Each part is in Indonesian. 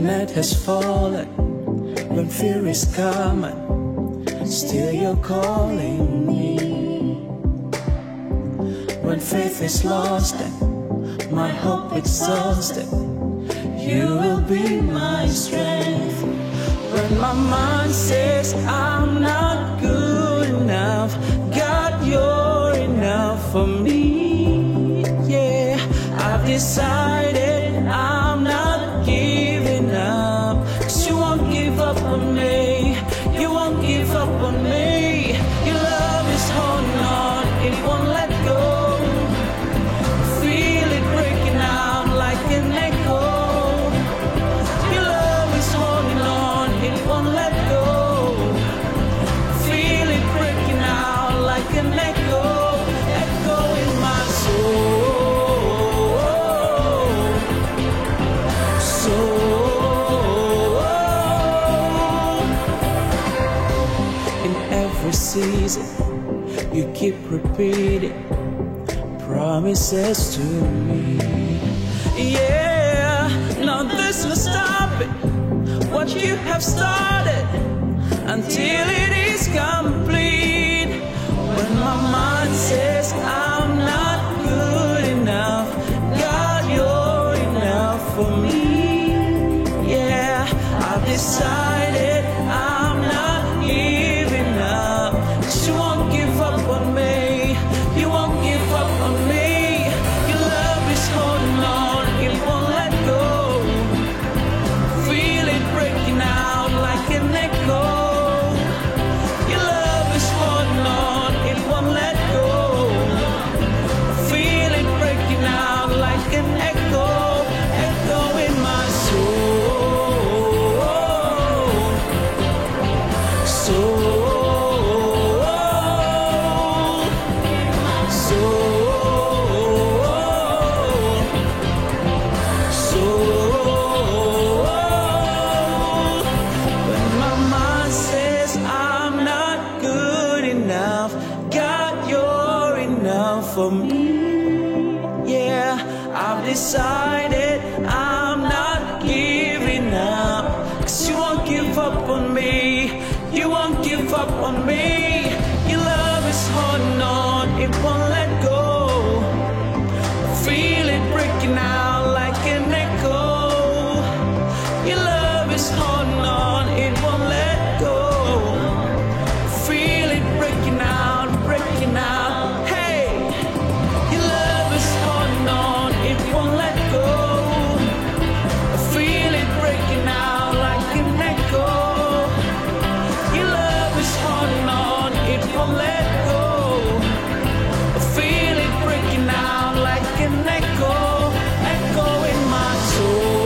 night has fallen, when fear is coming, still you're calling me. When faith is lost and my hope exhausted, you will be my strength. When my mind says I'm not good enough, God, you're enough for me. Yeah, I've decided I'm not giving up, 'cause you won't give up on me. You won't give up on me. Your love is holding on, it won't let go. Feel it breaking out like an echo. Your love is holding on, it won't let go. Feel it breaking out like an echo, echo in my soul. In every season, you keep repeating promises to me. Yeah, now this will stop it, what you have started, until it is complete. When my mind says I'm not good enough, God, you're enough for me. Yeah, I've decided I'm not giving up, 'cause you won't give up on me. You won't give up on me. Your love is holding on, it won't let go. Feel it breaking out like an echo. Your love is holding on, it won't let go. Feel it breaking out like an echo, echo in my soul. When my mind says I'm not good enough, God, you're enough for me. Yeah, I've decided I'm not giving up, 'cause you won't give up on me. You won't give up on me. Your love is holding on, it won't let go. Feel it breaking out like an echo. Your love is holding on, it won't let go. Feel it breaking out, breaking out. Hey, your love is holding on, it won't let go. Feel it breaking out like an echo. Your love is holding on, it won't let go. Feel it breaking out like an echo, echo in my soul.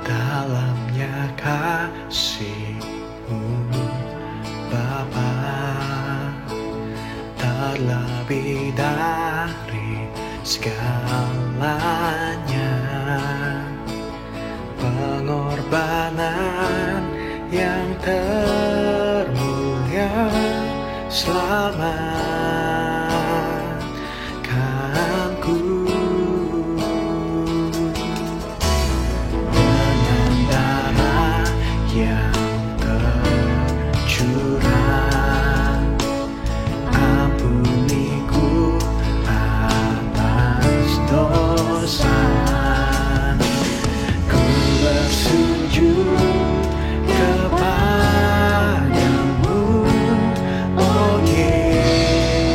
Dalamnya kasih-Mu Bapa, terlebih dari segalanya, pengorbanan yang termulia selamatkan ku. Kepadamu, oh yeah.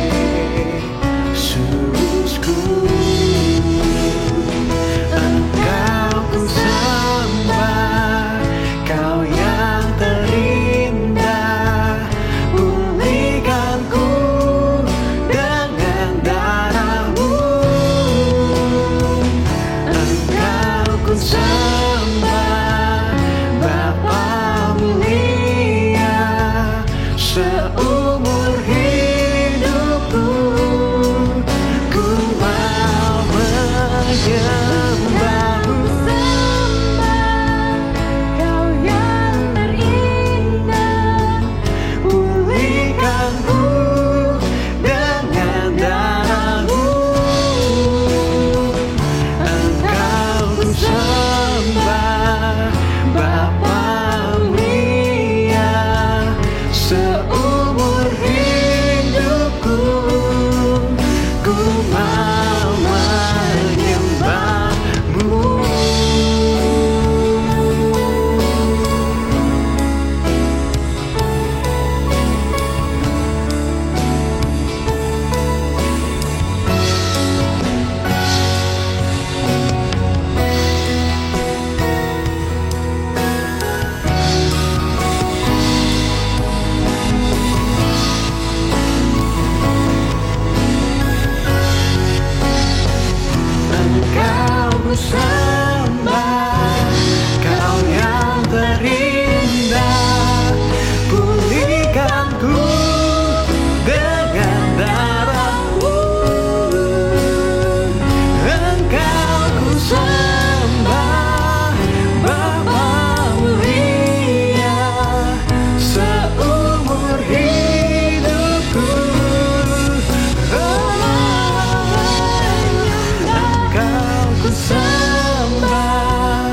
Bapa mulia, seumur hidupku ku mau menyembahmu. Engkau ku sembah, Kau yang terindah, pulihkanku dengan darah-Mu. Engkau ku sembah, Bapa mulia, seumur hidupku. Engkau ku sembah,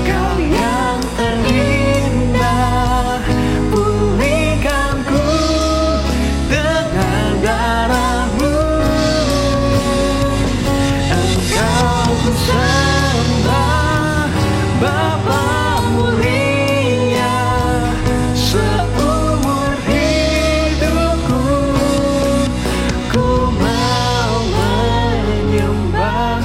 Kau yang terindah, pulihkanku dengan darah-Mu. Engkau ku sembah, Bapa mulia, seumur hidupku ku mau menyembahmu.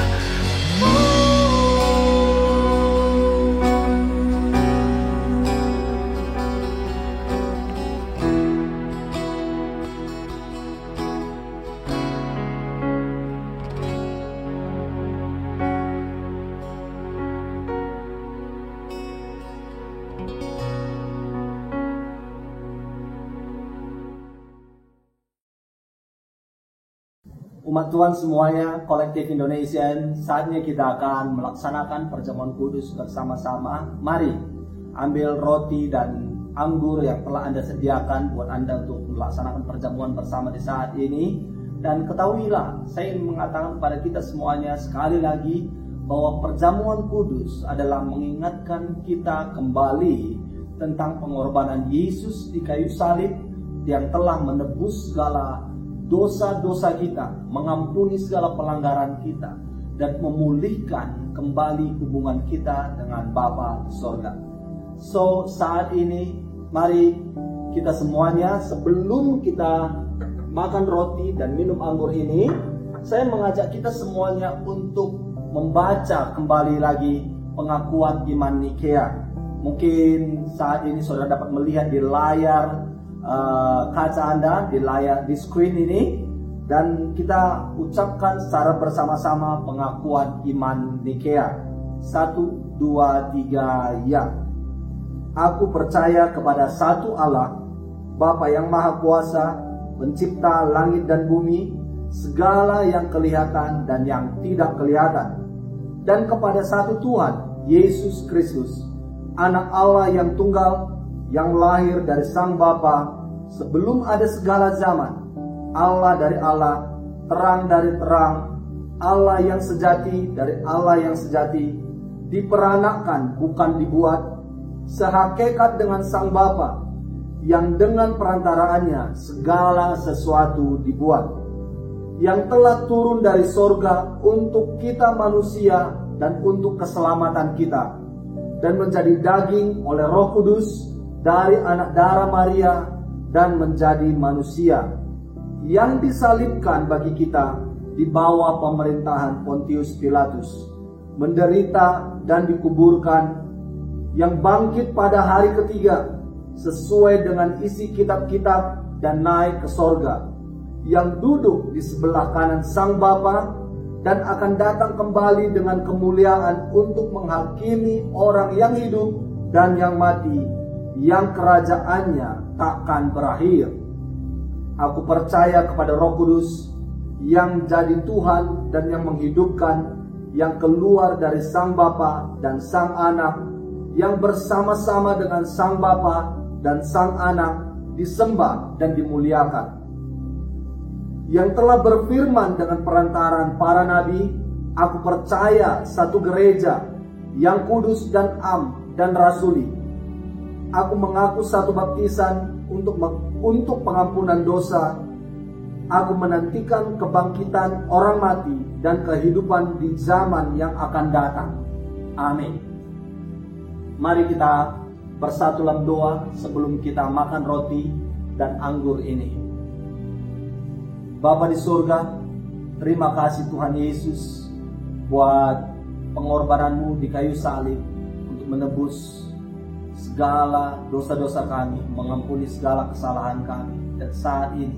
Umat Tuhan semuanya, kolektif Indonesian, saatnya kita akan melaksanakan perjamuan kudus bersama-sama. Mari ambil roti dan anggur yang telah Anda sediakan buat Anda untuk melaksanakan perjamuan bersama di saat ini. Dan ketahuilah, saya ingin mengatakan kepada kita semuanya sekali lagi bahwa perjamuan kudus adalah mengingatkan kita kembali tentang pengorbanan Yesus di kayu salib yang telah menebus segala dosa-dosa kita, mengampuni segala pelanggaran kita, dan memulihkan kembali hubungan kita dengan Bapa di sorga. So, saat ini, mari kita semuanya, sebelum kita makan roti dan minum anggur ini, saya mengajak kita semuanya untuk membaca kembali lagi pengakuan iman Nikea. Mungkin saat ini saudara dapat melihat di layar kaca Anda, di screen ini, dan kita ucapkan secara bersama-sama pengakuan iman Nikea. 1, 2, 3, ya. Aku percaya kepada satu Allah, Bapa yang Maha Kuasa, pencipta langit dan bumi, segala yang kelihatan dan yang tidak kelihatan, dan kepada satu Tuhan, Yesus Kristus, Anak Allah yang tunggal, yang lahir dari Sang Bapa sebelum ada segala zaman, Allah dari Allah, terang dari terang, Allah yang sejati dari Allah yang sejati, diperanakkan bukan dibuat, sehakikat dengan Sang Bapa, yang dengan perantaraannya segala sesuatu dibuat, yang telah turun dari sorga untuk kita manusia dan untuk keselamatan kita, dan menjadi daging oleh Roh Kudus dari anak darah Maria dan menjadi manusia, yang disalibkan bagi kita di bawah pemerintahan Pontius Pilatus, menderita dan dikuburkan, yang bangkit pada hari ketiga sesuai dengan isi kitab-kitab dan naik ke sorga, yang duduk di sebelah kanan Sang Bapa dan akan datang kembali dengan kemuliaan untuk menghakimi orang yang hidup dan yang mati, yang kerajaannya takkan berakhir. Aku percaya kepada Roh Kudus yang jadi Tuhan dan yang menghidupkan, yang keluar dari Sang Bapa dan Sang Anak, yang bersama-sama dengan Sang Bapa dan Sang Anak disembah dan dimuliakan, yang telah berfirman dengan perantaran para nabi. Aku percaya satu gereja yang kudus dan am dan rasuli, Aku mengaku satu baptisan untuk pengampunan dosa. Aku menantikan kebangkitan orang mati dan kehidupan di zaman yang akan datang. Amin. Mari kita bersatu dalam doa sebelum kita makan roti dan anggur ini. Bapa di surga, terima kasih Tuhan Yesus buat pengorbanan-Mu di kayu salib untuk menebus segala dosa-dosa kami, mengampuni segala kesalahan kami. Dan saat ini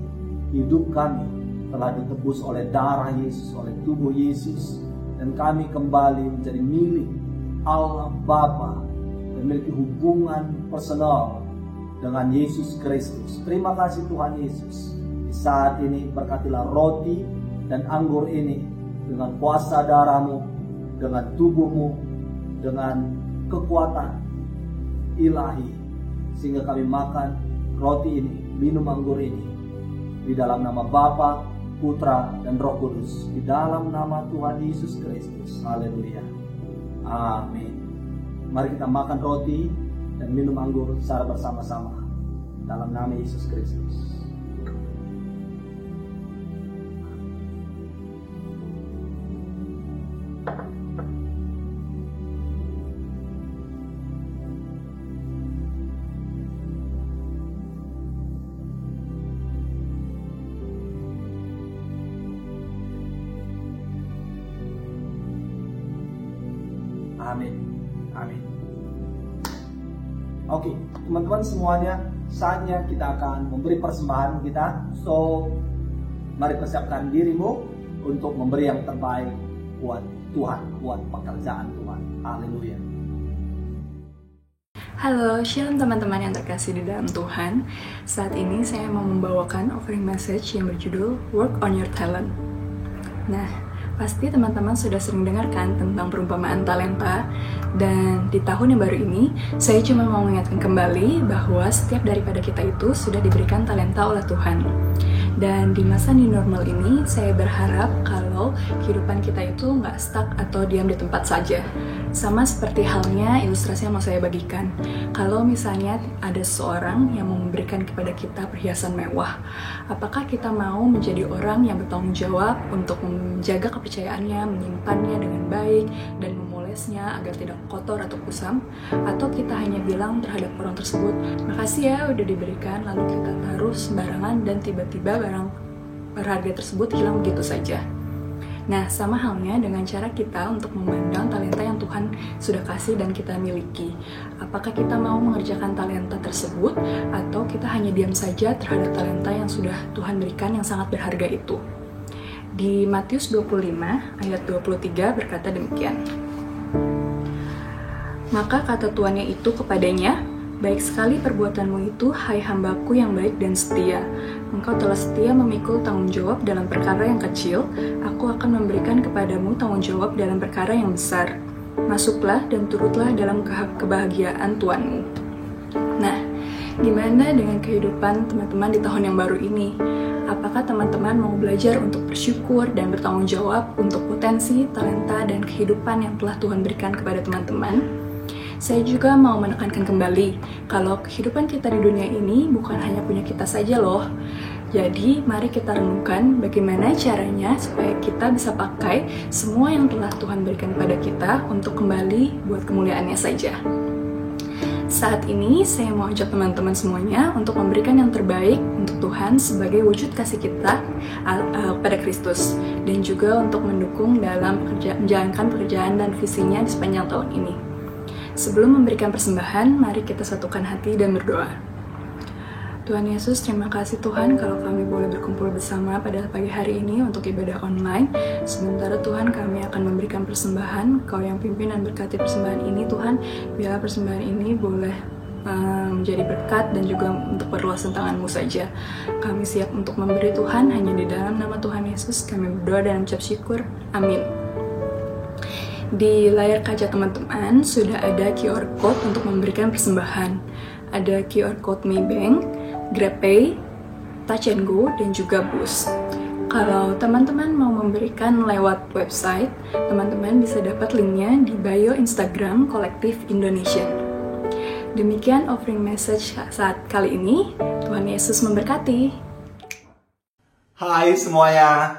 hidup kami telah ditebus oleh darah Yesus, oleh tubuh Yesus, dan kami kembali menjadi milik Allah Bapa, memiliki hubungan personal dengan Yesus Kristus. Terima kasih Tuhan Yesus. Di saat ini berkatilah roti dan anggur ini dengan kuasa darah-Mu, dengan tubuh-Mu, dengan kekuatan ilahi, sehingga kami makan roti ini, minum anggur ini di dalam nama Bapa, Putra, dan Roh Kudus, di dalam nama Tuhan Yesus Kristus. Haleluya. Amin. Mari kita makan roti dan minum anggur secara bersama-sama dalam nama Yesus Kristus. Amin. Amin. Oke, teman-teman semuanya, saatnya kita akan memberi persembahan kita. So, mari persiapkan dirimu untuk memberi yang terbaik buat Tuhan, buat pekerjaan Tuhan. Haleluya. Halo, shalom teman-teman yang terkasih di dalam Tuhan. Saat ini saya mau membawakan offering message yang berjudul Work on Your Talent. Nah, pasti teman-teman sudah sering dengarkan tentang perumpamaan talenta, dan di tahun yang baru ini saya cuma mau mengingatkan kembali bahwa setiap daripada kita itu sudah diberikan talenta oleh Tuhan. Dan di masa new normal ini saya berharap kalau kehidupan kita itu nggak stuck atau diam di tempat saja. Sama seperti halnya ilustrasi yang mau saya bagikan. Kalau misalnya ada seseorang yang mau memberikan kepada kita perhiasan mewah, apakah kita mau menjadi orang yang bertanggung jawab untuk menjaga kepercayaannya, menyimpannya dengan baik, dan memolesnya agar tidak kotor atau kusam? Atau kita hanya bilang terhadap orang tersebut, makasih ya udah diberikan, lalu kita taruh sembarangan dan tiba-tiba barang berharga tersebut hilang begitu saja. Nah, sama halnya dengan cara kita untuk memandang talenta yang Tuhan sudah kasih dan kita miliki. Apakah kita mau mengerjakan talenta tersebut, atau kita hanya diam saja terhadap talenta yang sudah Tuhan berikan yang sangat berharga itu? Di Matius 25 ayat 23 berkata demikian. Maka kata tuannya itu kepadanya, baik sekali perbuatanmu itu, hai hambaku yang baik dan setia. Engkau telah setia memikul tanggung jawab dalam perkara yang kecil, aku akan memberikan kepadamu tanggung jawab dalam perkara yang besar. Masuklah dan turutlah dalam kebahagiaan Tuanmu. Nah, gimana dengan kehidupan teman-teman di tahun yang baru ini? Apakah teman-teman mau belajar untuk bersyukur dan bertanggung jawab untuk potensi, talenta, dan kehidupan yang telah Tuhan berikan kepada teman-teman? Saya juga mau menekankan kembali, kalau kehidupan kita di dunia ini bukan hanya punya kita saja loh. Jadi, mari kita renungkan bagaimana caranya supaya kita bisa pakai semua yang telah Tuhan berikan pada kita untuk kembali buat kemuliaannya saja. Saat ini, saya mau ajak teman-teman semuanya untuk memberikan yang terbaik untuk Tuhan sebagai wujud kasih kita pada Kristus, dan juga untuk mendukung dalam menjalankan pekerjaan dan visinya di sepanjang tahun ini. Sebelum memberikan persembahan, mari kita satukan hati dan berdoa. Tuhan Yesus, terima kasih Tuhan kalau kami boleh berkumpul bersama pada pagi hari ini untuk ibadah online. Sementara Tuhan, kami akan memberikan persembahan. Kau yang pimpin dan berkati persembahan ini Tuhan. Biarlah persembahan ini boleh menjadi berkat dan juga untuk perluasan tangan-Mu saja. Kami siap untuk memberi Tuhan, hanya di dalam nama Tuhan Yesus kami berdoa dan ucap syukur. Amin. Di layar kaca teman-teman sudah ada QR Code untuk memberikan persembahan. Ada QR Code Maybank, GrabPay, Touch and Go, dan juga Boost. Kalau teman-teman mau memberikan lewat website, teman-teman bisa dapat linknya di bio Instagram Kolektif Indonesia. Demikian offering message saat kali ini. Tuhan Yesus memberkati. Hai semuanya,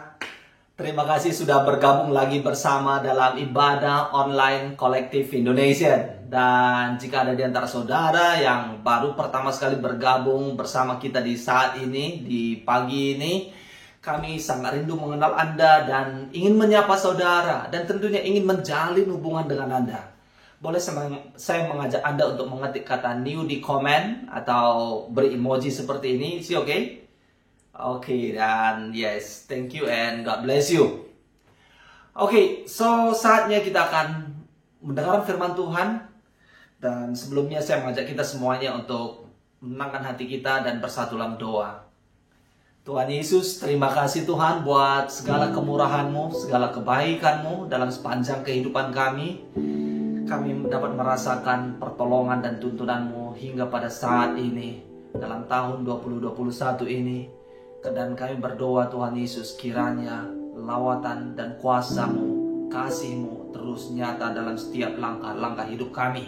terima kasih sudah bergabung lagi bersama dalam ibadah online Kolektif Indonesia. Dan jika ada di antara saudara yang baru pertama sekali bergabung bersama kita di saat ini, di pagi ini, kami sangat rindu mengenal Anda dan ingin menyapa saudara dan tentunya ingin menjalin hubungan dengan Anda. Boleh saya mengajak Anda untuk mengetik kata new di komen atau beri emoji seperti ini, sih oke? Oke, dan yes, thank you and God bless you. Oke, so saatnya kita akan mendengar firman Tuhan. Dan sebelumnya saya mengajak kita semuanya untuk menenangkan hati kita dan bersatu dalam doa. Tuhan Yesus, terima kasih Tuhan buat segala kemurahan-Mu, segala kebaikan-Mu dalam sepanjang kehidupan kami. Kami dapat merasakan pertolongan dan tuntunan-Mu hingga pada saat ini, dalam tahun 2021 ini. Dan kami berdoa Tuhan Yesus, kiranya lawatan dan kuasa-Mu, kasih-Mu terus nyata dalam setiap langkah-langkah hidup kami.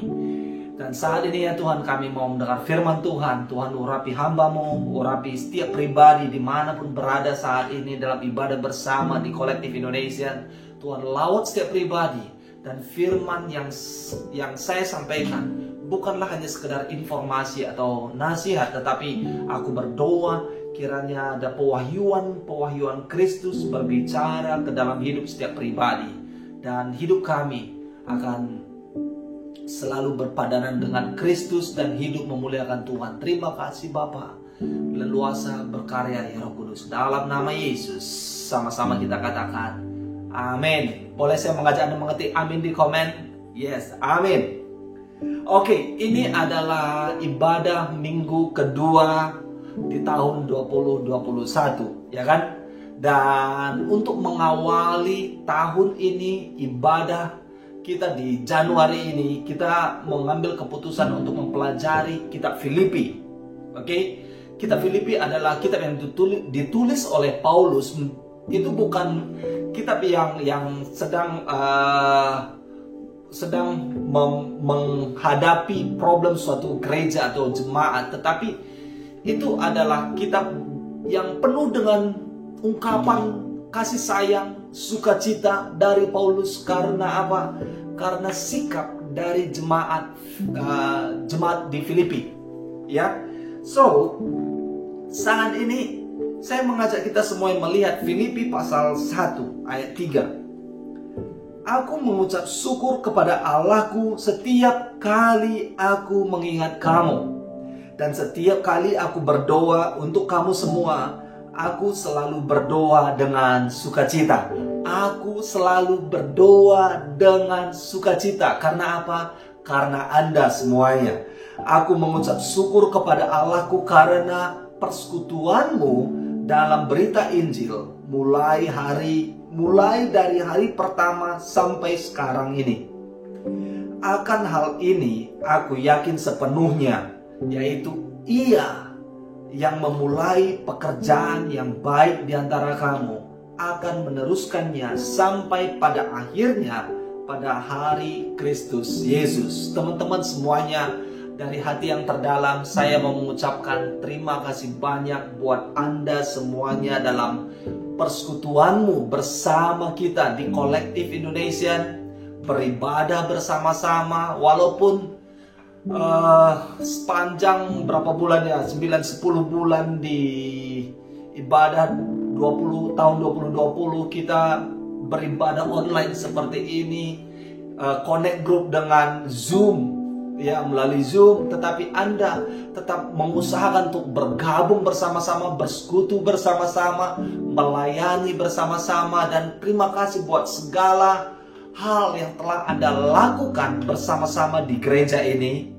Dan saat ini ya Tuhan, kami mau mendengar firman Tuhan. Tuhan urapi hamba-Mu, urapi setiap pribadi dimanapun berada saat ini dalam ibadah bersama di Kolektif Indonesia. Tuhan lawat setiap pribadi. Dan firman yang saya sampaikan bukanlah hanya sekedar informasi atau nasihat, tetapi aku berdoa kiranya ada pewahyuan Kristus berbicara ke dalam hidup setiap pribadi. Dan hidup kami akan selalu berpadanan dengan Kristus dan hidup memuliakan Tuhan. Terima kasih Bapa, leluasa berkarya ya Roh Kudus. Dalam nama Yesus, sama-sama kita katakan amin. Boleh saya mengajak Anda mengetik amin di komen? Yes, amin. Oke, ini adalah ibadah minggu kedua di tahun 2021, ya kan? Dan untuk mengawali tahun ini, ibadah kita di Januari ini, kita mengambil keputusan untuk mempelajari kitab Filipi. Oke? Kitab Filipi adalah kitab yang ditulis oleh Paulus. Itu bukan kitab yang sedang menghadapi problem suatu gereja atau jemaat, tetapi itu adalah kitab yang penuh dengan ungkapan kasih sayang, sukacita dari Paulus. Karena apa? Karena sikap dari jemaat di Filipi. Ya, so saat ini saya mengajak kita semua melihat Filipi pasal 1 ayat 3. Aku mengucap syukur kepada Allahku setiap kali aku mengingat kamu. Dan setiap kali aku berdoa untuk kamu semua, aku selalu berdoa dengan sukacita. Aku selalu berdoa dengan sukacita. Karena apa? Karena Anda semuanya. Aku mengucap syukur kepada Allahku karena persekutuanmu dalam berita Injil mulai dari hari pertama sampai sekarang ini. Akan hal ini aku yakin sepenuhnya, yaitu Ia yang memulai pekerjaan yang baik di antara kamu akan meneruskannya sampai pada akhirnya pada hari Kristus Yesus. Teman-teman semuanya, dari hati yang terdalam saya mau mengucapkan terima kasih banyak buat Anda semuanya dalam persekutuanmu bersama kita di Kolektif Indonesia, beribadah bersama-sama. Walaupun sepanjang berapa bulan ya, 9-10 bulan di ibadah 20 tahun 2020 kita beribadah online seperti ini, connect group dengan Zoom, ya melalui Zoom, tetapi Anda tetap mengusahakan untuk bergabung bersama-sama, bersekutu bersama-sama, melayani bersama-sama. Dan terima kasih buat segala hal yang telah Anda lakukan bersama-sama di gereja ini.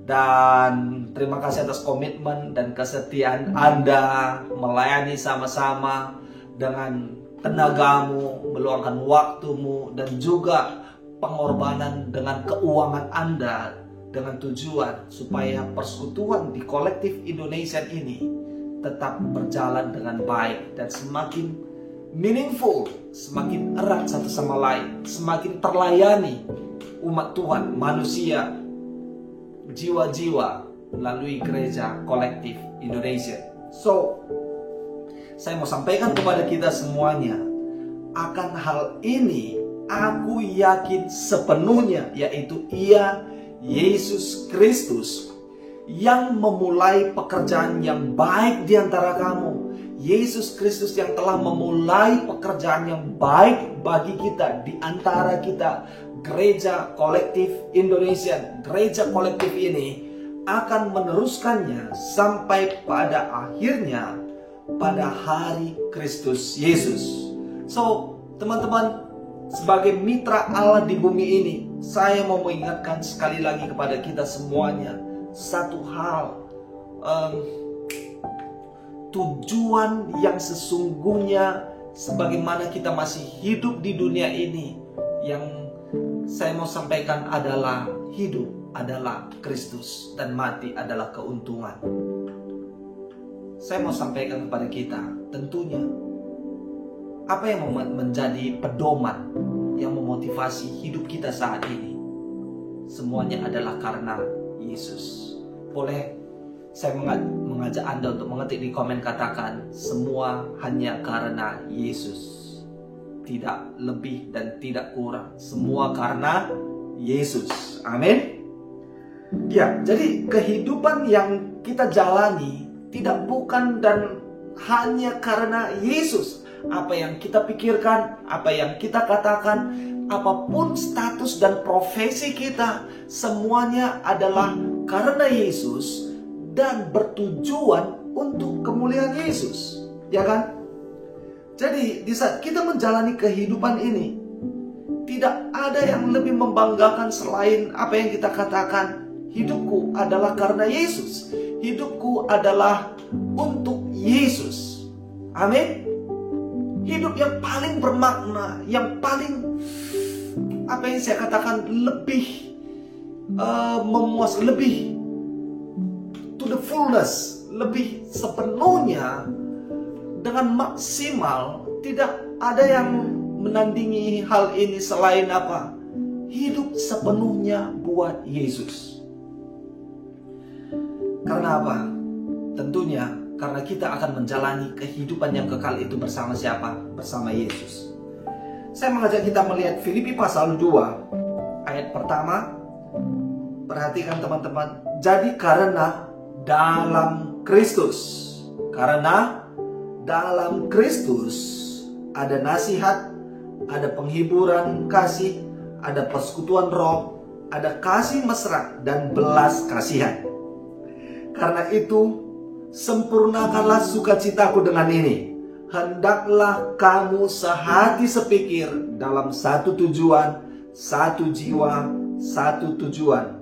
Dan terima kasih atas komitmen dan kesetiaan Anda melayani sama-sama dengan tenagamu, meluangkan waktumu, dan juga pengorbanan dengan keuangan Anda, dengan tujuan supaya persekutuan di Kolektif Indonesia ini tetap berjalan dengan baik dan semakin meaningful, semakin erat satu sama lain, semakin terlayani umat Tuhan, manusia jiwa-jiwa melalui gereja kolektif Indonesia. So, saya mau sampaikan kepada kita semuanya, akan hal ini aku yakin sepenuhnya, yaitu Ia, Yesus Kristus, yang memulai pekerjaan yang baik di antara kamu. Yesus Kristus yang telah memulai pekerjaan yang baik bagi kita di antara kita. Gereja kolektif Indonesia, gereja kolektif ini akan meneruskannya sampai pada akhirnya pada hari Kristus Yesus. So, teman-teman, sebagai mitra Allah di bumi ini, saya mau mengingatkan sekali lagi kepada kita semuanya satu hal. Tujuan yang sesungguhnya sebagaimana kita masih hidup di dunia ini, yang saya mau sampaikan adalah hidup adalah Kristus dan mati adalah keuntungan. Saya mau sampaikan kepada kita, tentunya apa yang menjadi pedoman yang memotivasi hidup kita saat ini, semuanya adalah karena Yesus. Boleh saya mengajak Anda untuk mengetik di komen, katakan semua hanya karena Yesus, tidak lebih dan tidak kurang, semua karena Yesus. Amin. Ya, jadi kehidupan yang kita jalani tidak bukan dan hanya karena Yesus. Apa yang kita pikirkan, apa yang kita katakan, apapun status dan profesi kita, semuanya adalah karena Yesus dan bertujuan untuk kemuliaan Yesus, ya kan? Jadi di saat kita menjalani kehidupan ini, tidak ada yang lebih membanggakan selain apa yang kita katakan, hidupku adalah karena Yesus, hidupku adalah untuk Yesus. Amin. Hidup yang paling bermakna, yang paling, apa yang saya katakan, lebih memuaskan, lebih to the fullness, lebih sepenuhnya dengan maksimal. Tidak ada yang menandingi hal ini selain apa? Hidup sepenuhnya buat Yesus. Karena apa? Tentunya karena kita akan menjalani kehidupan yang kekal itu bersama siapa? Bersama Yesus. Saya mengajak kita melihat Filipi pasal 2 ayat pertama. Perhatikan teman-teman. Jadi karena dalam Kristus, karena dalam Kristus ada nasihat, ada penghiburan kasih, ada persekutuan roh, ada kasih mesra dan belas kasihan. Karena itu sempurnakanlah sukacitaku dengan ini. Hendaklah kamu sehati sepikir dalam satu tujuan, satu jiwa, satu tujuan.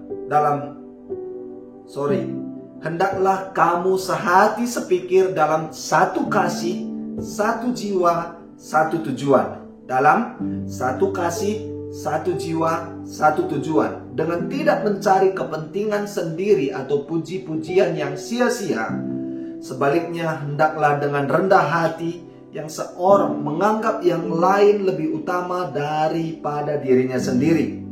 Hendaklah kamu sehati sepikir dalam satu kasih, satu jiwa, satu tujuan. Dalam satu kasih, satu jiwa, satu tujuan. Dengan tidak mencari kepentingan sendiri atau puji-pujian yang sia-sia. Sebaliknya, hendaklah dengan rendah hati yang seorang menganggap yang lain lebih utama daripada dirinya sendiri.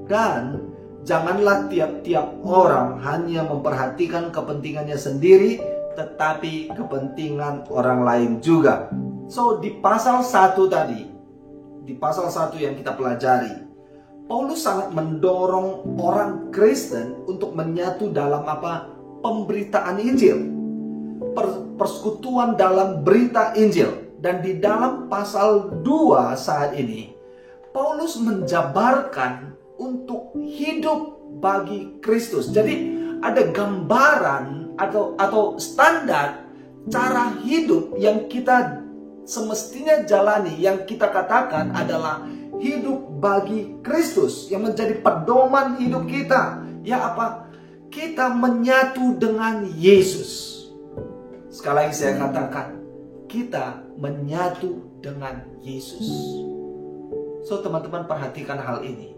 Dan janganlah tiap-tiap orang hanya memperhatikan kepentingannya sendiri, tetapi kepentingan orang lain juga. So, di pasal 1 tadi, di pasal 1 yang kita pelajari, Paulus sangat mendorong orang Kristen untuk menyatu dalam apa? Pemberitaan Injil. Persekutuan dalam berita Injil. Dan di dalam pasal 2 saat ini, Paulus menjabarkan untuk hidup bagi Kristus. Jadi ada gambaran atau standar cara hidup yang kita semestinya jalani, yang kita katakan adalah hidup bagi Kristus, yang menjadi pedoman hidup kita. Ya apa? Kita menyatu dengan Yesus. Sekali lagi saya katakan, kita menyatu dengan Yesus. So teman-teman perhatikan hal ini.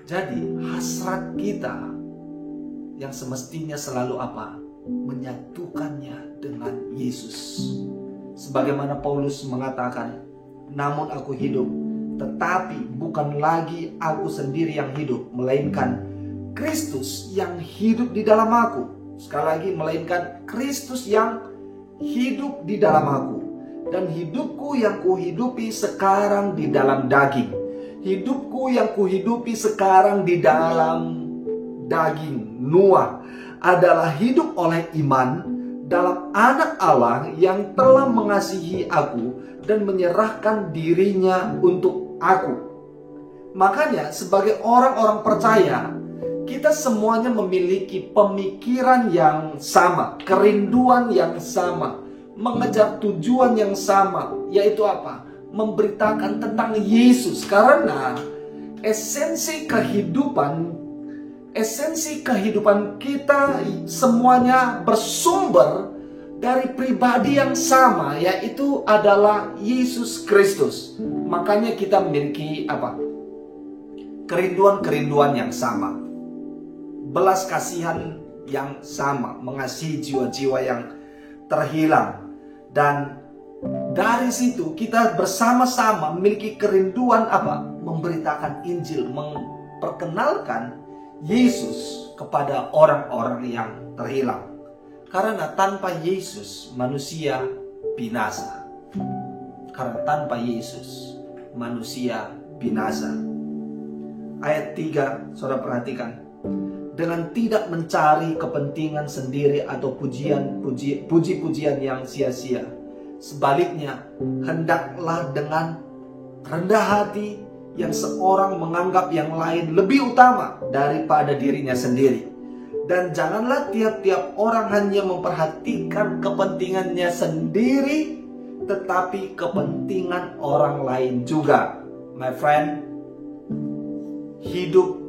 Jadi hasrat kita yang semestinya selalu apa? Menyatukannya dengan Yesus. Sebagaimana Paulus mengatakan, namun aku hidup, tetapi bukan lagi aku sendiri yang hidup, melainkan Kristus yang hidup di dalam aku. Sekali lagi, melainkan Kristus yang hidup di dalam aku. Dan hidupku yang kuhidupi sekarang di dalam daging. Hidupku yang kuhidupi sekarang di dalam daging Noah adalah hidup oleh iman dalam anak Allah yang telah mengasihi aku dan menyerahkan dirinya untuk aku. Makanya sebagai orang-orang percaya, kita semuanya memiliki pemikiran yang sama, kerinduan yang sama, mengejar tujuan yang sama, yaitu apa? Memberitakan tentang Yesus. Karena esensi kehidupan kita semuanya bersumber dari pribadi yang sama, yaitu adalah Yesus Kristus. Makanya kita memiliki apa? Kerinduan-kerinduan yang sama, belas kasihan yang sama, mengasihi jiwa-jiwa yang terhilang. Dan dari situ kita bersama-sama memiliki kerinduan apa? Memberitakan Injil, memperkenalkan Yesus kepada orang-orang yang terhilang. Karena tanpa Yesus manusia binasa. Karena tanpa Yesus manusia binasa. Ayat 3, saudara perhatikan. Dengan tidak mencari kepentingan sendiri atau puji-pujian yang sia-sia. Sebaliknya, hendaklah dengan rendah hati yang seorang menganggap yang lain lebih utama daripada dirinya sendiri. Dan janganlah tiap-tiap orang hanya memperhatikan kepentingannya sendiri, tetapi kepentingan orang lain juga. My friend, hidup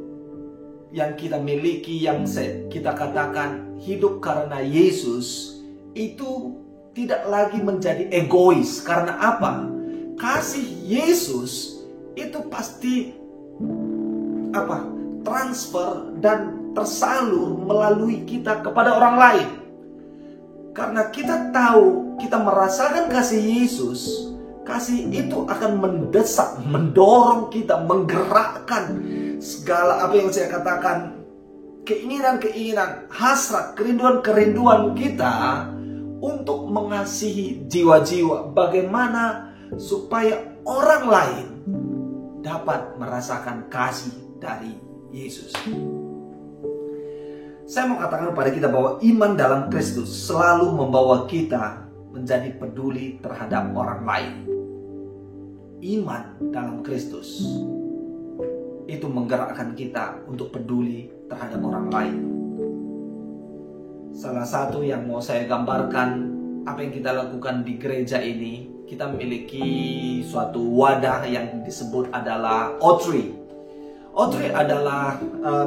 yang kita miliki, yang kita katakan hidup karena Yesus, itu tidak lagi menjadi egois. Karena apa? Kasih Yesus itu pasti apa? Transfer dan tersalur melalui kita kepada orang lain. Karena kita tahu, kita merasakan kasih Yesus, kasih itu akan mendesak, mendorong kita, menggerakkan segala apa yang saya katakan, keinginan-keinginan, hasrat, kerinduan-kerinduan kita untuk mengasihi jiwa-jiwa. Bagaimana supaya orang lain dapat merasakan kasih dari Yesus. Saya mau katakan kepada kita bahwa iman dalam Kristus selalu membawa kita menjadi peduli terhadap orang lain. Iman dalam Kristus itu menggerakkan kita untuk peduli terhadap orang lain. Salah satu yang mau saya gambarkan, apa yang kita lakukan di gereja ini, kita memiliki suatu wadah yang disebut adalah O3. O3 adalah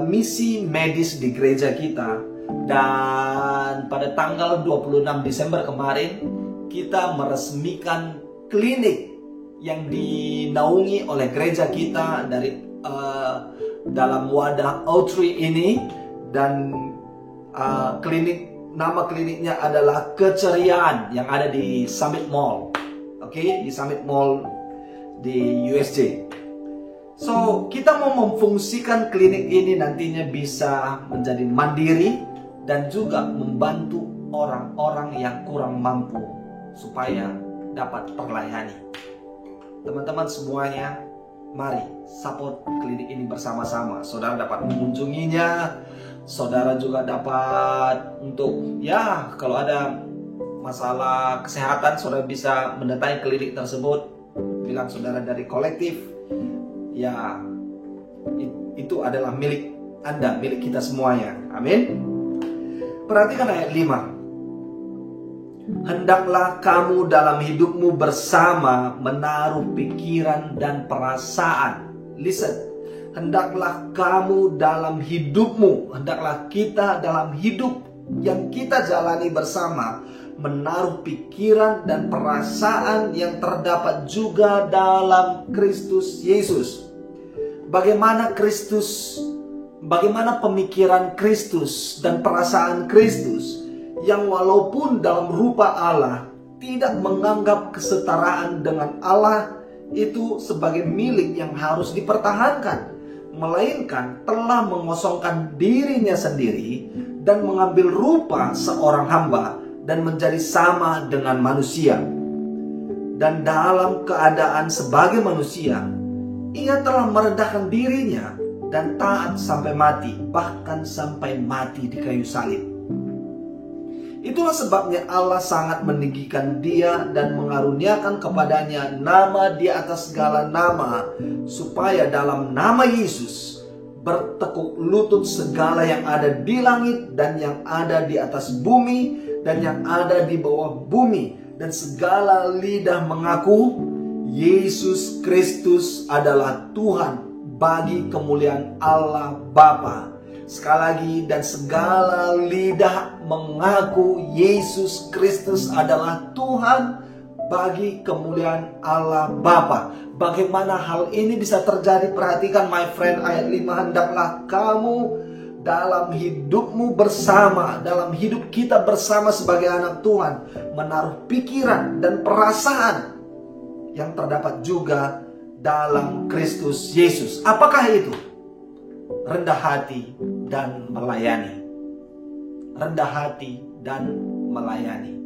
misi medis di gereja kita. Dan pada tanggal 26 Desember kemarin, kita meresmikan klinik yang dinaungi oleh gereja kita dari dalam wadah O3 ini. Dan nama kliniknya adalah Keceriaan yang ada di Summit Mall. Oke, di Summit Mall di USJ. So, kita mau memfungsikan klinik ini nantinya bisa menjadi mandiri dan juga membantu orang-orang yang kurang mampu supaya dapat terlayani. Teman-teman semuanya, mari support klinik ini bersama-sama. Saudara dapat mengunjunginya, saudara juga dapat untuk, ya, kalau ada masalah kesehatan, saudara bisa mendatangi klinik tersebut, bilang saudara dari kolektif. Ya, itu adalah milik Anda, milik kita semuanya. Amin. Perhatikan ayat 5. Hendaklah kamu dalam hidupmu bersama menaruh pikiran dan perasaan. Listen. Hendaklah kamu dalam hidupmu, hendaklah kita dalam hidup yang kita jalani bersama menaruh pikiran dan perasaan yang terdapat juga dalam Kristus Yesus. Bagaimana pemikiran Kristus dan perasaan Kristus yang walaupun dalam rupa Allah tidak menganggap kesetaraan dengan Allah itu sebagai milik yang harus dipertahankan, melainkan telah mengosongkan dirinya sendiri dan mengambil rupa seorang hamba dan menjadi sama dengan manusia. Dan dalam keadaan sebagai manusia, ia telah merendahkan dirinya dan taat sampai mati, bahkan sampai mati di kayu salib. Itulah sebabnya Allah sangat meninggikan dia dan mengaruniakan kepadanya nama di atas segala nama, supaya dalam nama Yesus bertekuk lutut segala yang ada di langit dan yang ada di atas bumi dan yang ada di bawah bumi, dan segala lidah mengaku Yesus Kristus adalah Tuhan, bagi kemuliaan Allah Bapa. Sekali lagi, dan segala lidah mengaku Yesus Kristus adalah Tuhan, bagi kemuliaan Allah Bapa. Bagaimana hal ini bisa terjadi? Perhatikan my friend, ayat 5. Hendaklah kamu dalam hidupmu bersama, dalam hidup kita bersama sebagai anak Tuhan, menaruh pikiran dan perasaan yang terdapat juga dalam Kristus Yesus. Apakah itu? Rendah hati dan melayani. Rendah hati dan melayani.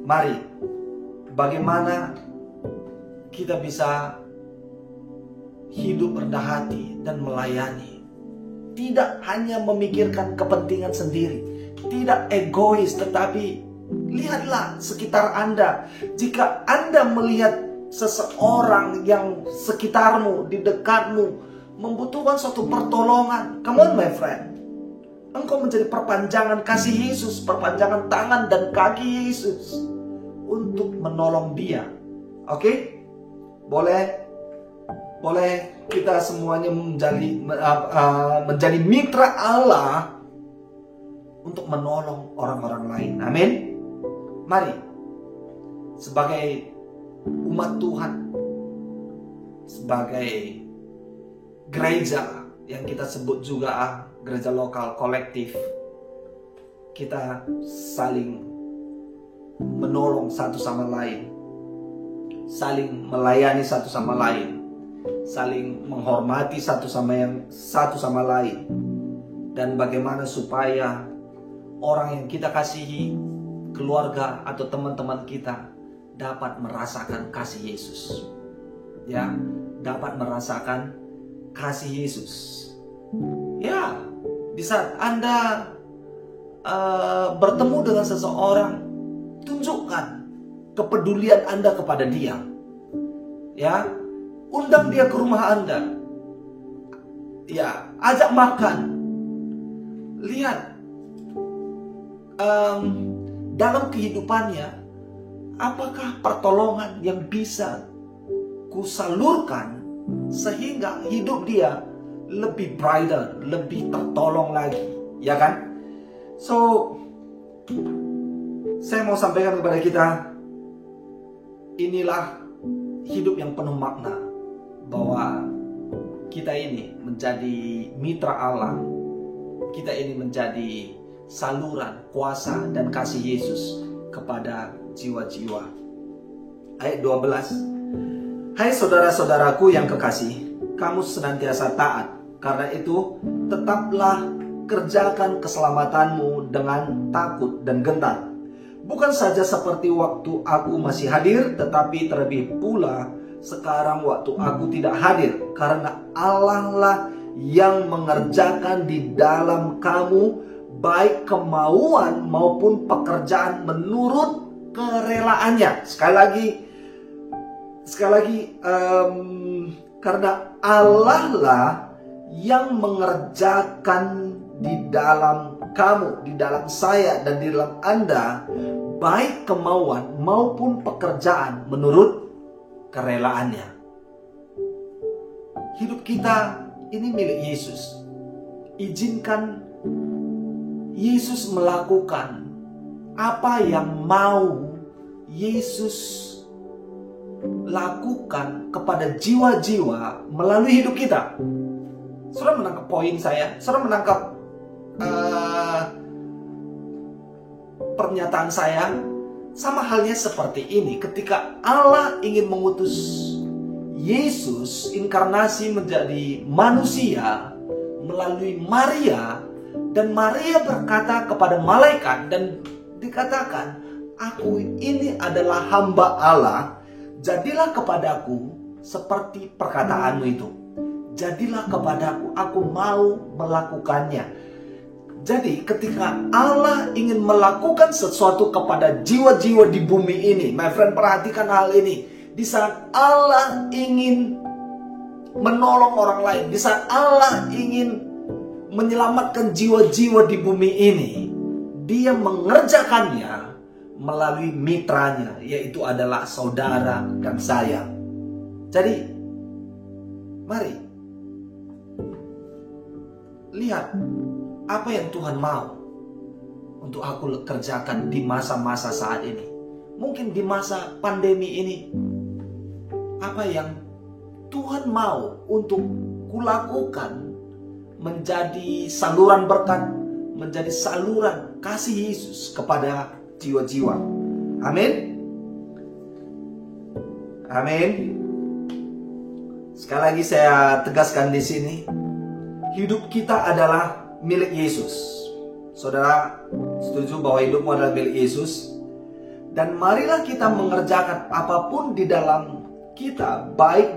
Mari, bagaimana kita bisa hidup rendah hati dan melayani? Tidak hanya memikirkan kepentingan sendiri, tidak egois, tetapi lihatlah sekitar Anda. Jika Anda melihat seseorang yang sekitarmu, di dekatmu, membutuhkan suatu pertolongan, come on my friend, engkau menjadi perpanjangan kasih Yesus, perpanjangan tangan dan kaki Yesus untuk menolong dia. Oke? Boleh kita semuanya menjadi mitra Allah untuk menolong orang-orang lain. Amin. Mari, sebagai umat Tuhan, sebagai gereja yang kita sebut juga gereja lokal kolektif, kita saling menolong satu sama lain, saling melayani satu sama lain, saling menghormati satu sama lain. Dan bagaimana supaya orang yang kita kasihi, keluarga atau teman-teman kita, dapat merasakan kasih Yesus. Ya, dapat merasakan kasih Yesus. Ya, di saat Anda bertemu dengan seseorang, tunjukkan kepedulian Anda kepada dia. Ya, undang dia ke rumah Anda. Ya, ajak makan. Lihat dalam kehidupannya, apakah pertolongan yang bisa kusalurkan sehingga hidup dia lebih brighter, lebih tertolong lagi, ya kan? So, saya mau sampaikan kepada kita, inilah hidup yang penuh makna, bahwa kita ini menjadi mitra Allah, kita ini menjadi saluran kuasa dan kasih Yesus kepada jiwa-jiwa. Ayat 12. Hai saudara-saudaraku yang kekasih, kamu senantiasa taat. Karena itu, tetaplah kerjakan keselamatanmu dengan takut dan gentar. Bukan saja seperti waktu aku masih hadir, tetapi terlebih pula sekarang waktu aku tidak hadir. Karena Allah lah yang mengerjakan di dalam kamu baik kemauan maupun pekerjaan menurut kerelaannya. Sekali lagi, karena Allah lah yang mengerjakan di dalam kamu, di dalam saya, dan di dalam Anda, baik kemauan maupun pekerjaan menurut kerelaannya. Hidup kita ini milik Yesus. Izinkan Yesus melakukan apa yang mau Yesus lakukan kepada jiwa-jiwa melalui hidup kita. Saudara menangkap poin saya? Saudara menangkap pernyataan saya? Sama halnya seperti ini, ketika Allah ingin mengutus Yesus inkarnasi menjadi manusia melalui Maria, dan Maria berkata kepada malaikat dan dikatakan, aku ini adalah hamba Allah, jadilah kepadaku seperti perkataanmu itu. Jadilah kepadaku, aku mau melakukannya. Jadi ketika Allah ingin melakukan sesuatu kepada jiwa-jiwa di bumi ini, my friend, perhatikan hal ini. Di saat Allah ingin menolong orang lain, di saat Allah ingin menyelamatkan jiwa-jiwa di bumi ini, Dia mengerjakannya melalui mitranya, yaitu adalah saudara dan saya. Jadi, mari lihat apa yang Tuhan mau untuk aku kerjakan di masa-masa saat ini. Mungkin di masa pandemi ini, apa yang Tuhan mau untuk kulakukan menjadi saluran berkat, menjadi saluran kasih Yesus kepada jiwa-jiwa. Amin. Amin. Sekali lagi saya tegaskan di sini, hidup kita adalah milik Yesus. Saudara setuju bahwa hidupmu adalah milik Yesus? Dan marilah kita mengerjakan apapun di dalam kita, baik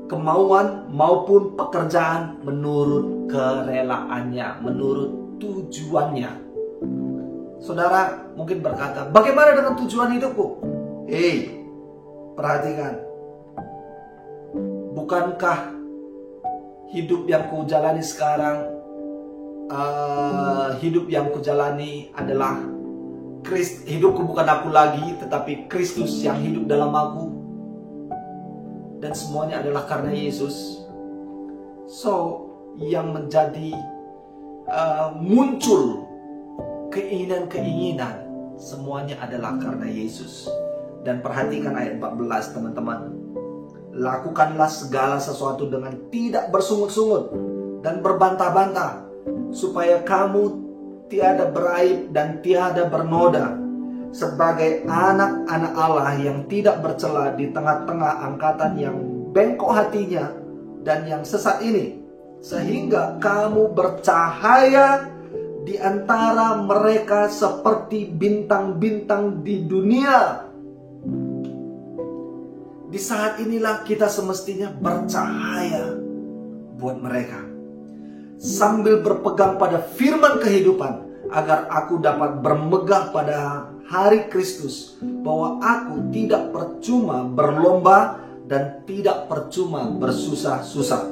kemauan maupun pekerjaan, menurut kerelaannya, menurut tujuannya. Saudara mungkin berkata, bagaimana dengan tujuan hidupku? Perhatikan. Bukankah hidup yang kujalani sekarang, hidup yang kujalani adalah hidupku bukan aku lagi, tetapi Kristus yang hidup dalam aku, dan semuanya adalah karena Yesus. So, yang menjadi muncul keinginan-keinginan, semuanya adalah karena Yesus. Dan perhatikan ayat 14, teman-teman. Lakukanlah segala sesuatu dengan tidak bersungut-sungut dan berbantah-bantah, supaya kamu tiada beraib dan tiada bernoda, sebagai anak-anak Allah yang tidak bercela di tengah-tengah angkatan yang bengkok hatinya dan yang sesat ini, sehingga kamu bercahaya di antara mereka seperti bintang-bintang di dunia. Di saat inilah kita semestinya bercahaya buat mereka, sambil berpegang pada firman kehidupan, agar aku dapat bermegah pada hari Kristus, bahwa aku tidak percuma berlomba dan tidak percuma bersusah-susah.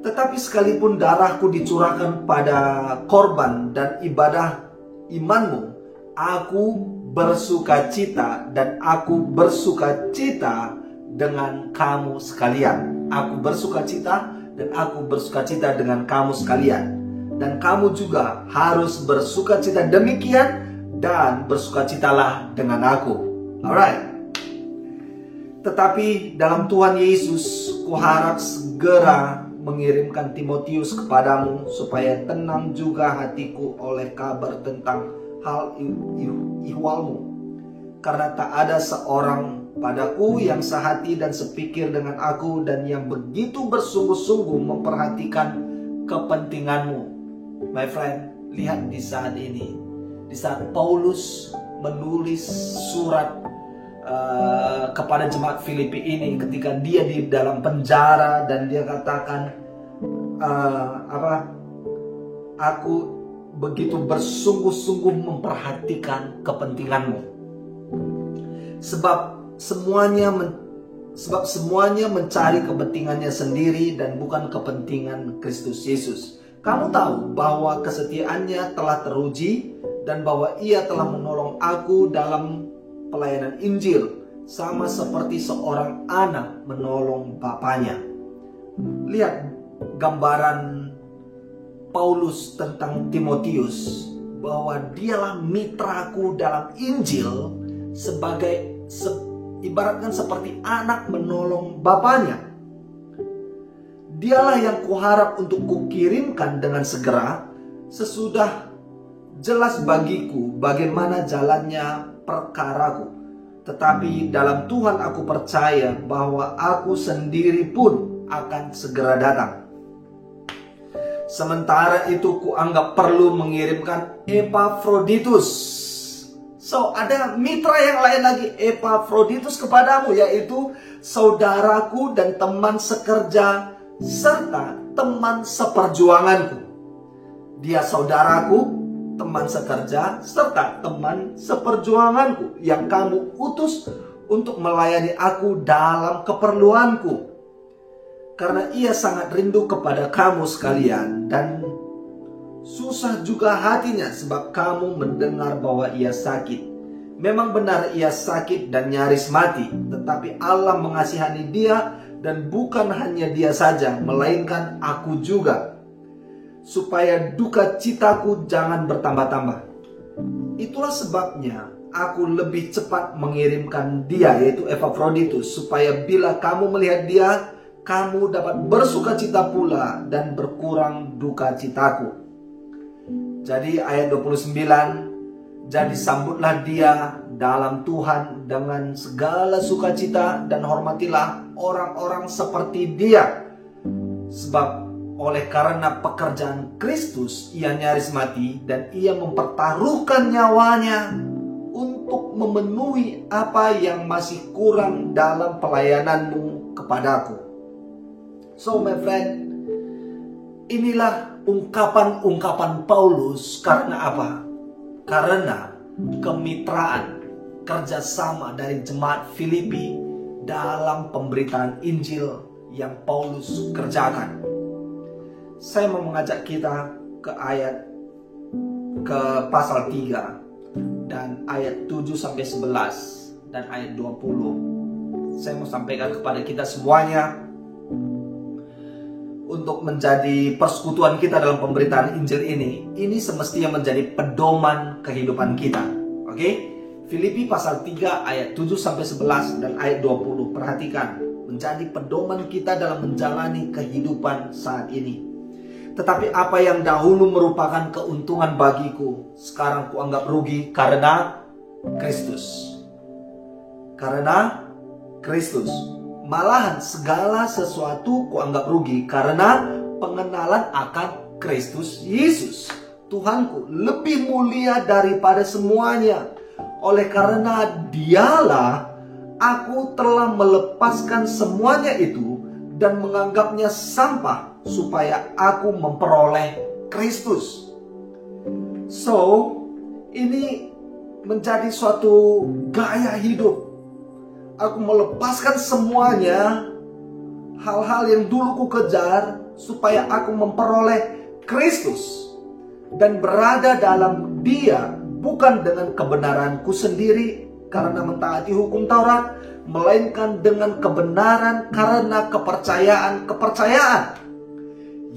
Tetapi sekalipun darahku dicurahkan pada korban dan ibadah imanmu, aku bersukacita dan aku bersukacita dengan kamu sekalian. Aku bersukacita dan aku bersukacita dengan kamu sekalian. Dan kamu juga harus bersukacita demikian, dan bersukacitalah dengan aku. Alright. Tetapi dalam Tuhan Yesus, kuharap segera mengirimkan Timotius kepadamu, supaya tenang juga hatiku oleh kabar tentang hal ihwalmu. Karena tak ada seorang padaku yang sehati dan sepikir dengan aku, dan yang begitu bersungguh-sungguh memperhatikan kepentinganmu. My friend, lihat di saat ini, di saat Paulus menulis surat kepada jemaat Filipi ini, ketika dia di dalam penjara, dan dia katakan, aku begitu bersungguh-sungguh memperhatikan kepentinganmu, sebab semuanya mencari kepentingannya sendiri dan bukan kepentingan Kristus Yesus. Kamu tahu bahwa kesetiaannya telah teruji, dan bahwa ia telah menolong aku dalam pelayanan Injil, sama seperti seorang anak menolong bapaknya. Lihat gambaran Paulus tentang Timotius, bahwa dialah mitraku dalam Injil, ibaratkan seperti anak menolong bapaknya. Dialah yang kuharap untuk kukirimkan dengan segera, sesudah jelas bagiku bagaimana jalannya perkaraku. tetapi dalam Tuhan aku percaya bahwa aku sendiri pun akan segera datang. Sementara itu kuanggap perlu mengirimkan Epafroditus. So, ada mitra yang lain lagi, Epafroditus, kepadamu, yaitu saudaraku dan teman sekerja serta teman seperjuanganku. Dia saudaraku, teman sekerja, serta teman seperjuanganku yang kamu utus untuk melayani aku dalam keperluanku. Karena ia sangat rindu kepada kamu sekalian dan susah juga hatinya sebab kamu mendengar bahwa ia sakit. Memang benar ia sakit dan nyaris mati, tetapi Allah mengasihani dia, dan bukan hanya dia saja, melainkan aku juga, supaya duka citaku jangan bertambah-tambah. Itulah sebabnya aku lebih cepat mengirimkan dia, yaitu Epafroditus, supaya bila kamu melihat dia, kamu dapat bersuka cita pula dan berkurang duka citaku. Jadi ayat 29, jadi sambutlah dia dalam Tuhan dengan segala sukacita dan hormatilah orang-orang seperti dia. Sebab oleh karena pekerjaan Kristus ia nyaris mati dan ia mempertaruhkan nyawanya untuk memenuhi apa yang masih kurang dalam pelayananmu kepadaku. So my friend, inilah ungkapan-ungkapan Paulus karena apa? Karena kemitraan, kerjasama dari jemaat Filipi dalam pemberitaan Injil yang Paulus kerjakan. Saya mau mengajak kita ke pasal 3 dan ayat 7-11 dan ayat 20. Saya mau sampaikan kepada kita semuanya untuk menjadi persekutuan kita dalam pemberitaan Injil ini semestinya menjadi pedoman kehidupan kita. Oke? Filipi pasal 3 ayat 7-11 dan ayat 20. Perhatikan, menjadi pedoman kita dalam menjalani kehidupan saat ini. Tetapi apa yang dahulu merupakan keuntungan bagiku, sekarang kuanggap rugi karena Kristus. Karena Kristus. Malahan segala sesuatu kuanggap rugi karena pengenalan akan Kristus Yesus, Tuhanku, lebih mulia daripada semuanya. Oleh karena dialah aku telah melepaskan semuanya itu dan menganggapnya sampah supaya aku memperoleh Kristus. So, ini menjadi suatu gaya hidup. Aku melepaskan semuanya, hal-hal yang dulu ku kejar, supaya aku memperoleh Kristus dan berada dalam Dia, bukan dengan kebenaranku sendiri karena mentaati hukum Taurat, melainkan dengan kebenaran karena kepercayaan.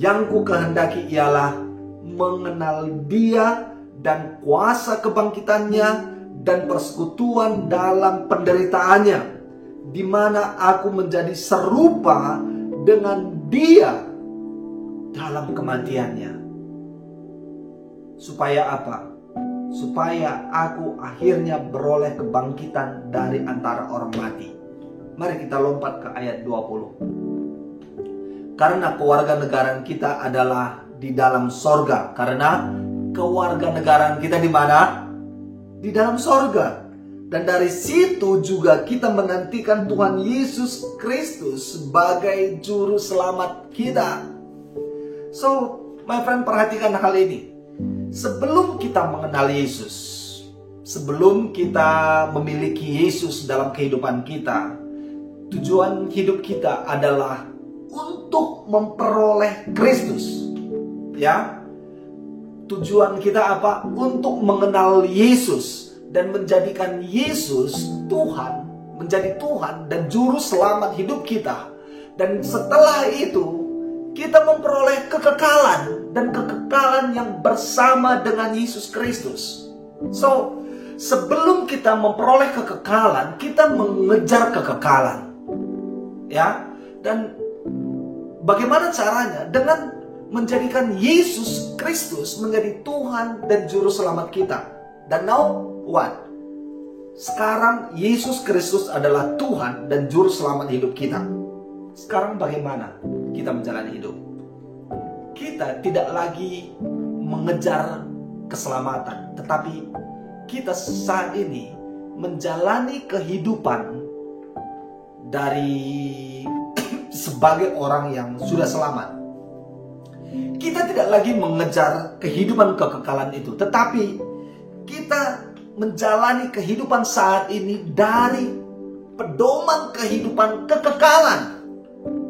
Yang ku kehendaki ialah mengenal Dia dan kuasa kebangkitannya dan persekutuan dalam penderitaannya, di mana aku menjadi serupa dengan Dia dalam kematiannya. Supaya apa? Supaya aku akhirnya beroleh kebangkitan dari antara orang mati. Mari kita lompat ke ayat 20. Karena kewarganegaraan kita adalah di dalam sorga. Karena kewarganegaraan kita di mana? Di dalam sorga. Dan dari situ juga kita menantikan Tuhan Yesus Kristus sebagai juru selamat kita. So, my friend, perhatikan hal ini. Sebelum kita mengenal Yesus, sebelum kita memiliki Yesus dalam kehidupan kita, tujuan hidup kita adalah untuk memperoleh Kristus. Ya. Tujuan kita apa? Untuk mengenal Yesus dan menjadikan Yesus Tuhan, menjadi Tuhan dan juru selamat hidup kita. Dan setelah itu kita memperoleh kekekalan, dan kekekalan yang bersama dengan Yesus Kristus. So, sebelum kita memperoleh kekekalan, kita mengejar kekekalan. Ya. Dan bagaimana caranya? Dengan menjadikan Yesus Kristus menjadi Tuhan dan Juru Selamat kita. Dan now what? Sekarang Yesus Kristus adalah Tuhan dan Juru Selamat hidup kita. Sekarang bagaimana kita menjalani hidup? Kita tidak lagi mengejar keselamatan, tetapi kita saat ini menjalani kehidupan dari sebagai orang yang sudah selamat. Kita tidak lagi mengejar kehidupan kekekalan itu, tetapi kita menjalani kehidupan saat ini dari pedoman kehidupan kekekalan.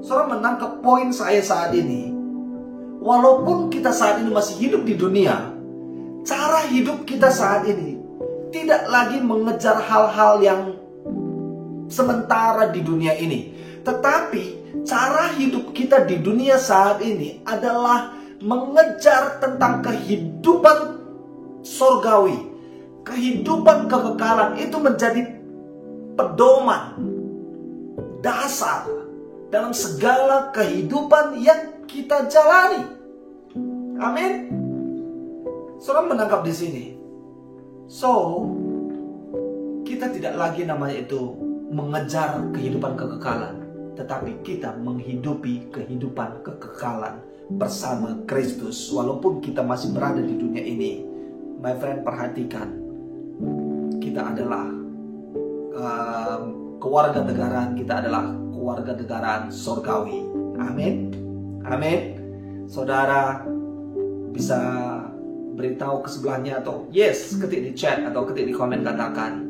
Saudara menangkap poin saya saat ini. Walaupun kita saat ini masih hidup di dunia, cara hidup kita saat ini tidak lagi mengejar hal-hal yang sementara di dunia ini. Tetapi cara hidup kita di dunia saat ini adalah mengejar tentang kehidupan sorgawi. Kehidupan kekekalan itu menjadi pedoman dasar dalam segala kehidupan yang kita jalani. Amin. Saudara menangkap di sini. So, kita tidak lagi namanya itu mengejar kehidupan kekekalan, tetapi kita menghidupi kehidupan kekekalan bersama Kristus. Walaupun kita masih berada di dunia ini, my friend, perhatikan, kita adalah kewarganegaraan kita adalah kewarganegaraan sorgawi. Amin. Amin. Saudara bisa beritahu ke sebelahnya atau yes, ketik di chat atau ketik di komen, katakan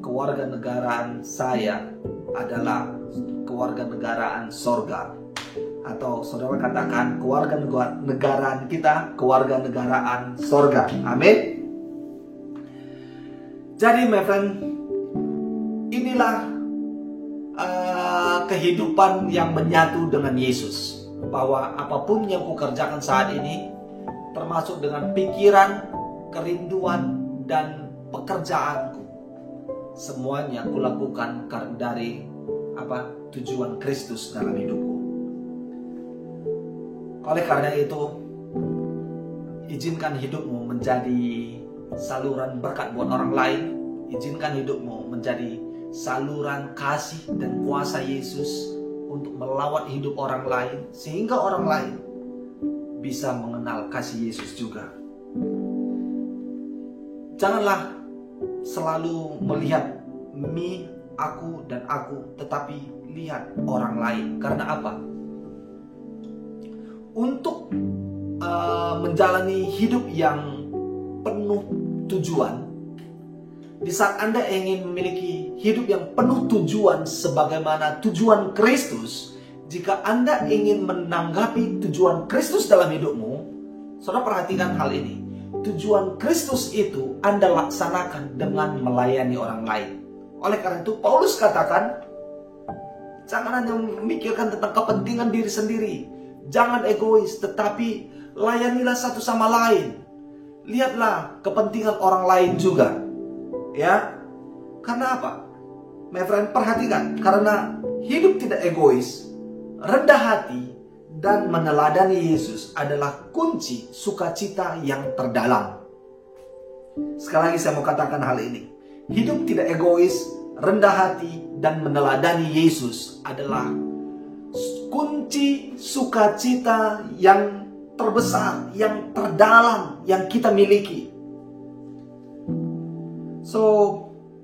kewarganegaraan saya adalah kewarganegaraan sorga. Atau saudara katakan kewarganegaraan kita kewarganegaraan sorga. Amin. Jadi my friend, inilah kehidupan yang menyatu dengan Yesus. Bahwa apapun yang kukerjakan saat ini, termasuk dengan pikiran, kerinduan, dan pekerjaanku, semuanya kulakukan karena dari tujuan Kristus dalam hidupku. Oleh karena itu, izinkan hidupmu menjadi saluran berkat buat orang lain. Izinkan hidupmu menjadi saluran kasih dan kuasa Yesus untuk melawat hidup orang lain, sehingga orang lain bisa mengenal kasih Yesus juga. Janganlah selalu melihat me, aku, dan aku, tetapi lihat orang lain. Karena apa? Untuk menjalani hidup yang penuh tujuan, di saat Anda ingin memiliki hidup yang penuh tujuan sebagaimana tujuan Kristus, jika Anda ingin menanggapi tujuan Kristus dalam hidupmu, saudara perhatikan hal ini. Tujuan Kristus itu Anda laksanakan dengan melayani orang lain. Oleh karena itu Paulus katakan, jangan hanya memikirkan tentang kepentingan diri sendiri. Jangan egois, tetapi layanilah satu sama lain. Lihatlah kepentingan orang lain juga. Ya, karena apa? My friend, perhatikan, karena hidup tidak egois, rendah hati, dan meneladani Yesus adalah kunci sukacita yang terdalam. Sekali lagi saya mau katakan hal ini. Hidup tidak egois, rendah hati, dan meneladani Yesus adalah kunci sukacita yang terbesar, yang terdalam, yang kita miliki. So,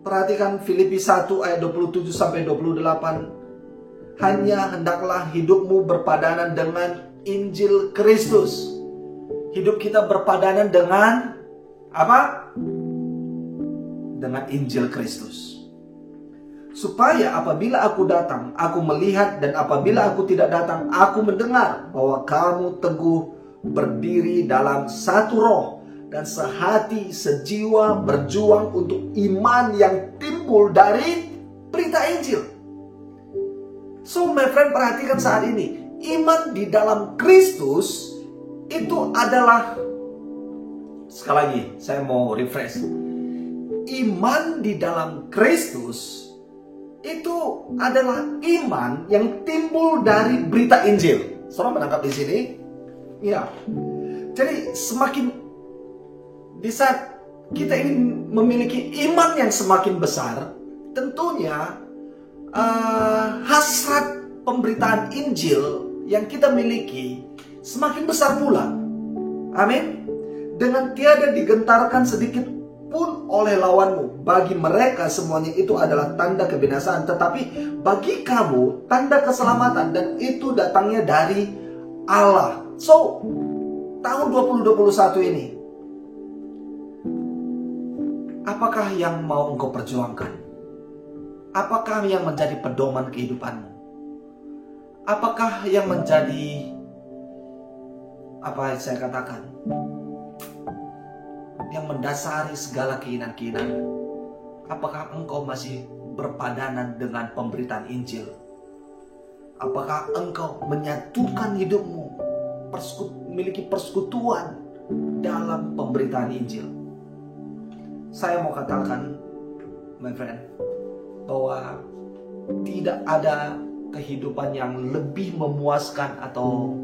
perhatikan Filipi 1 ayat 27-28. Hanya hendaklah hidupmu berpadanan dengan Injil Kristus. Hidup kita berpadanan dengan apa? Dengan Injil Kristus. Supaya apabila aku datang, aku melihat, dan apabila aku tidak datang, aku mendengar bahwa kamu teguh berdiri dalam satu roh dan sehati sejiwa berjuang untuk iman yang timbul dari berita Injil. So my friend, perhatikan saat ini, iman di dalam Kristus itu adalah, sekali lagi saya mau refresh, iman di dalam Kristus itu adalah iman yang timbul dari berita Injil. Saudara menangkap di sini? Ya. Jadi semakin di saat kita ingin memiliki iman yang semakin besar, tentunya hasrat pemberitaan Injil yang kita miliki semakin besar pula. Amin. Dengan tiada digentarkan sedikit pun oleh lawanmu. Bagi mereka semuanya itu adalah tanda kebinasaan, tetapi bagi kamu tanda keselamatan, dan itu datangnya dari Allah. So, tahun 2021 ini, apakah yang mau engkau perjuangkan? Apakah yang menjadi pedoman kehidupanmu? Apakah yang menjadi, apa saya katakan, yang mendasari segala keinginan-keinginan? Apakah engkau masih berpadanan dengan pemberitaan Injil? Apakah engkau menyatukan hidupmu, memiliki persekutuan dalam pemberitaan Injil? Saya mau katakan, my friend, bahwa tidak ada kehidupan yang lebih memuaskan atau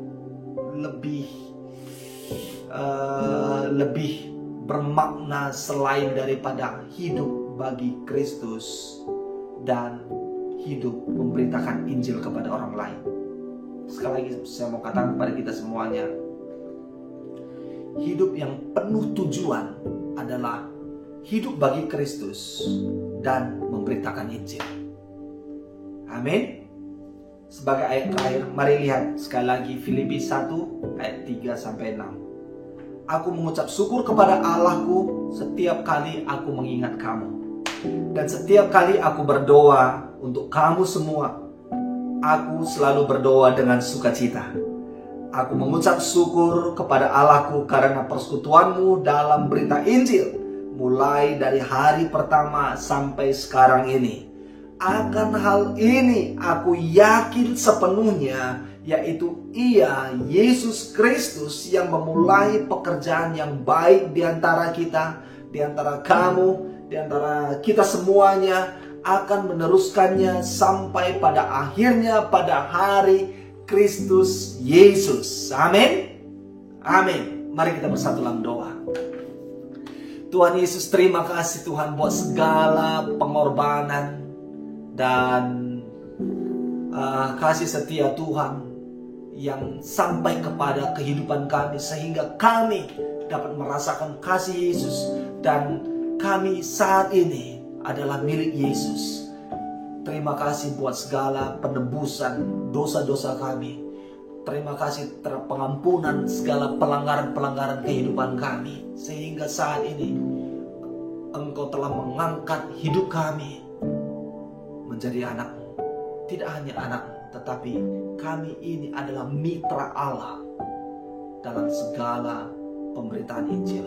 lebih bermakna selain daripada hidup bagi Kristus dan hidup memberitakan Injil kepada orang lain. Sekali lagi saya mau katakan kepada kita semuanya, hidup yang penuh tujuan adalah hidup bagi Kristus dan memberitakan Injil. Amin. Sebagai ayat terakhir, mari lihat sekali lagi Filipi 1 ayat 3-6. Aku mengucap syukur kepada Allahku setiap kali aku mengingat kamu, dan setiap kali aku berdoa untuk kamu semua. Aku selalu berdoa dengan sukacita. Aku mengucap syukur kepada Allahku karena persekutuanmu dalam berita Injil, mulai dari hari pertama sampai sekarang ini. Akan hal ini aku yakin sepenuhnya, yaitu Ia, Yesus Kristus, yang memulai pekerjaan yang baik di antara kita, di antara kamu, di antara kita semuanya, akan meneruskannya sampai pada akhirnya pada hari Kristus Yesus. Amin. Amin. Mari kita bersatu dalam doa. Tuhan Yesus, terima kasih Tuhan buat segala pengorbanan dan kasih setia Tuhan yang sampai kepada kehidupan kami, sehingga kami dapat merasakan kasih Yesus, dan kami saat ini adalah milik Yesus. Terima kasih buat segala penebusan dosa-dosa kami. Terima kasih pengampunan segala pelanggaran-pelanggaran kehidupan kami, sehingga saat ini Engkau telah mengangkat hidup kami menjadi anak-Mu. Tidak hanya anak-Mu, tetapi kami ini adalah mitra Allah dalam segala pemberitaan Injil,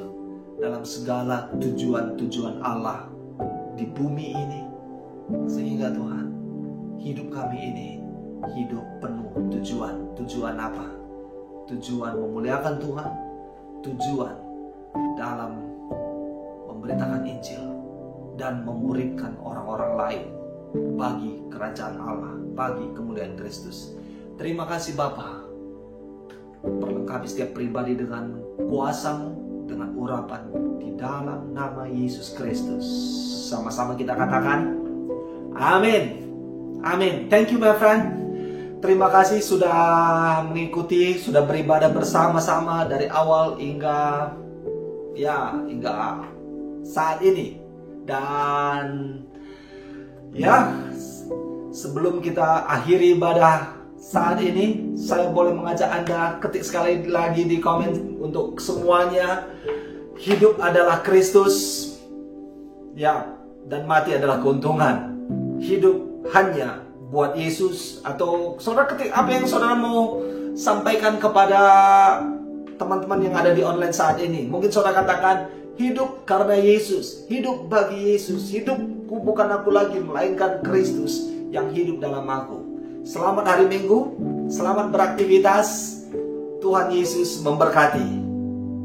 dalam segala tujuan-tujuan Allah di bumi ini. Sehingga Tuhan, hidup kami ini hidup penuh tujuan. Tujuan apa? Tujuan memuliakan Tuhan, tujuan dalam memberitakan Injil dan memuridkan orang-orang lain bagi kerajaan Allah, bagi kemuliaan Kristus. Terima kasih Bapa. Perlengkapi setiap pribadi dengan kuasa-Mu, dengan urapan di dalam nama Yesus Kristus. Sama-sama kita katakan amin. Amin. Thank you my friend. Terima kasih sudah mengikuti, sudah beribadah bersama-sama dari awal hingga saat ini. Dan sebelum kita akhiri ibadah saat ini, saya boleh mengajak Anda ketik sekali lagi di komen untuk semuanya. Hidup adalah Kristus, dan mati adalah keuntungan. Hidup hanya buat Yesus. Atau saudara ketik apa yang saudara mau sampaikan kepada teman-teman yang ada di online saat ini. Mungkin saudara katakan, hidup karena Yesus, hidup bagi Yesus. Hidupku bukan aku lagi, melainkan Kristus yang hidup dalam aku. Selamat hari Minggu, selamat beraktivitas. Tuhan Yesus memberkati.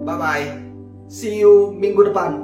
Bye-bye. See you minggu depan.